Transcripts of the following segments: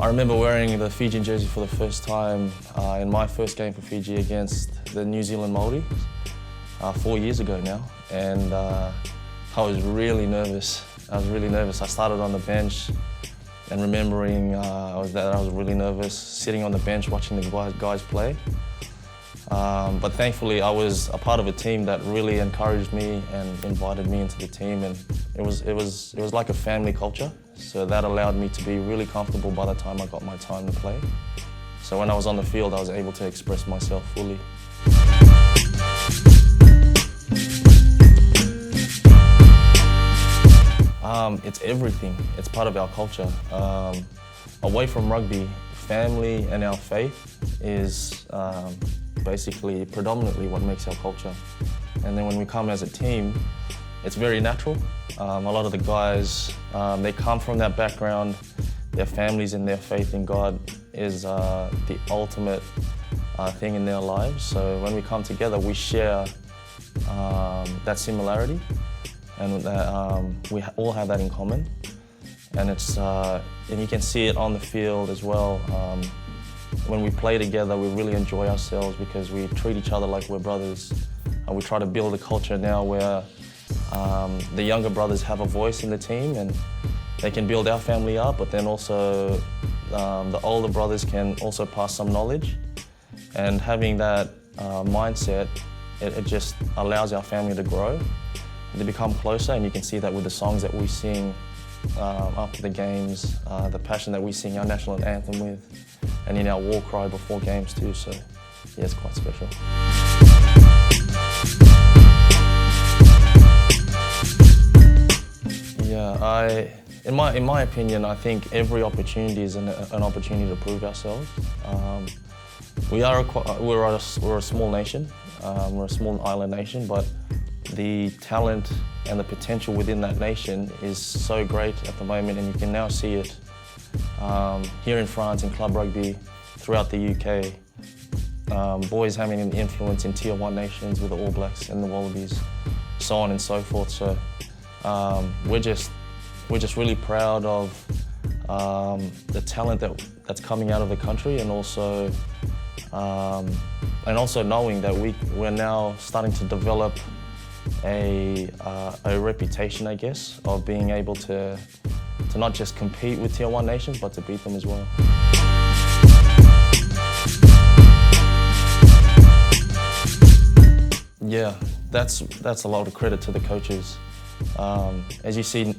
remember wearing the Fijian jersey for the first time in my first game for Fiji against the New Zealand Māori 4 years ago now, and I was really nervous. I started on the bench and remembering I was really nervous, sitting on the bench watching the guys play. But thankfully I was a part of a team that really encouraged me and invited me into the team, and it was like a family culture. So that allowed me to be really comfortable by the time I got my time to play. So when I was on the field, I was able to express myself fully. It's everything. It's part of our culture. Away from rugby, family and our faith is basically predominantly what makes our culture. And then when we come as a team, it's very natural. A lot of the guys, they come from that background. Their families and their faith in God is the ultimate thing in their lives. So when we come together, we share that similarity, and we all have that in common. And and you can see it on the field as well. When we play together, we really enjoy ourselves because we treat each other like we're brothers. And we try to build a culture now where the younger brothers have a voice in the team and they can build our family up, but then also the older brothers can also pass some knowledge. And having that mindset, it just allows our family to grow, to become closer, and you can see that with the songs that we sing after the games, the passion that we sing our national anthem with, and in our war cry before games too, so yeah, it's quite special. Yeah, in my opinion, I think every opportunity is an opportunity to prove ourselves. We're a small nation, we're a small island nation, but the talent and the potential within that nation is so great at the moment, and you can now see it here in France, in club rugby, throughout the UK. Boys having an influence in Tier 1 nations with the All Blacks and the Wallabies, so on and so forth. So we're just really proud of the talent that's coming out of the country, and also knowing that we're now starting to develop a reputation, I guess, of being able to not just compete with Tier 1 nations, but to beat them as well. Yeah, that's a lot of credit to the coaches. As you see,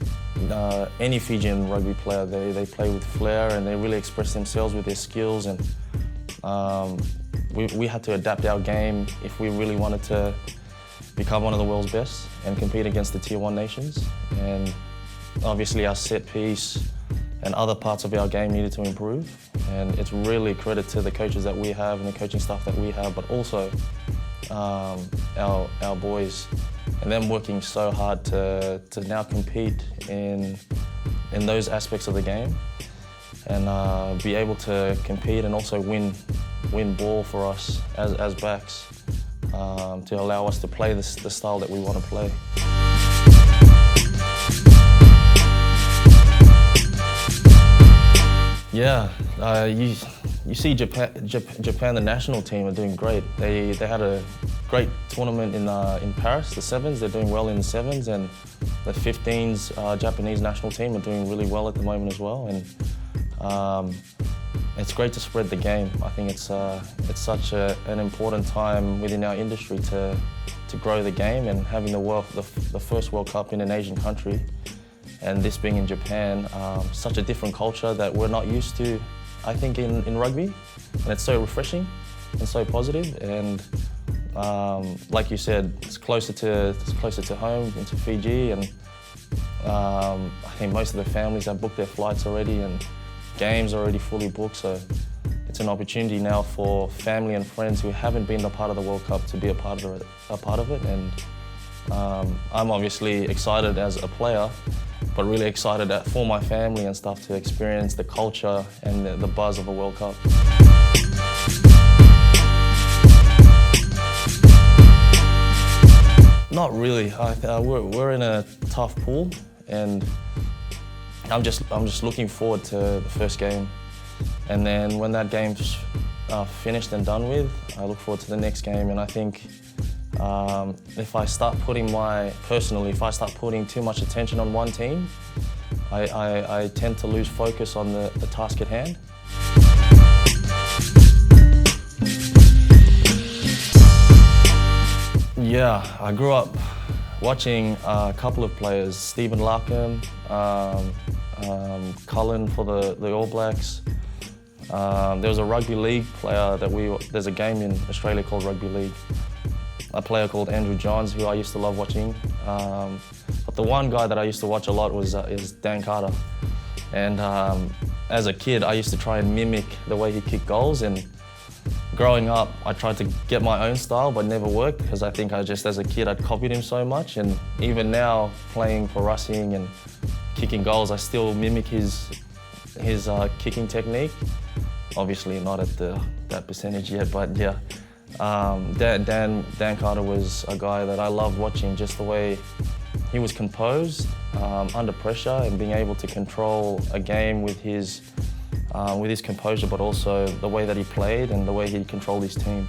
any Fijian rugby player, they play with flair and they really express themselves with their skills, and we had to adapt our game if we really wanted to become one of the world's best and compete against the Tier 1 nations. And obviously our set piece and other parts of our game needed to improve, and it's really credit to the coaches that we have and the coaching staff that we have, but also our boys, and them working so hard to now compete in those aspects of the game, and be able to compete and also win ball for us as backs, to allow us to play the style that we want to play. Yeah, you see Japan, the national team are doing great. They had a great tournament in Paris, the sevens. They're doing well in the sevens, and the 15s Japanese national team are doing really well at the moment as well. And it's great to spread the game. I think it's such an important time within our industry to grow the game, and having the first World Cup in an Asian country, and this being in Japan, such a different culture that we're not used to, I think, in rugby, and it's so refreshing and so positive. And like you said, it's closer to home, into Fiji, and I think most of the families have booked their flights already, and games are already fully booked. So it's an opportunity now for family and friends who haven't been a part of the World Cup to be a part of it. And I'm obviously excited as a player, but really excited for my family and stuff to experience the culture and the buzz of a World Cup. Not really. We're in a tough pool, and I'm just looking forward to the first game. And then when that game's finished and done with, I look forward to the next game. And I think if I start putting too much attention on one team, I tend to lose focus on the task at hand. Yeah, I grew up watching a couple of players, Stephen Larkham, Cullen for the All Blacks. There was a rugby league player there's a game in Australia called Rugby League. A player called Andrew Johns, who I used to love watching. But the one guy that I used to watch a lot is Dan Carter. And as a kid, I used to try and mimic the way he kicked goals. And growing up, I tried to get my own style, but never worked because I think as a kid, I'd copied him so much. And even now, playing for Racing and kicking goals, I still mimic his kicking technique. Obviously not at that percentage yet, but yeah. Dan Carter was a guy that I loved watching, just the way he was composed under pressure and being able to control a game with his composure, but also the way that he played and the way he controlled his team.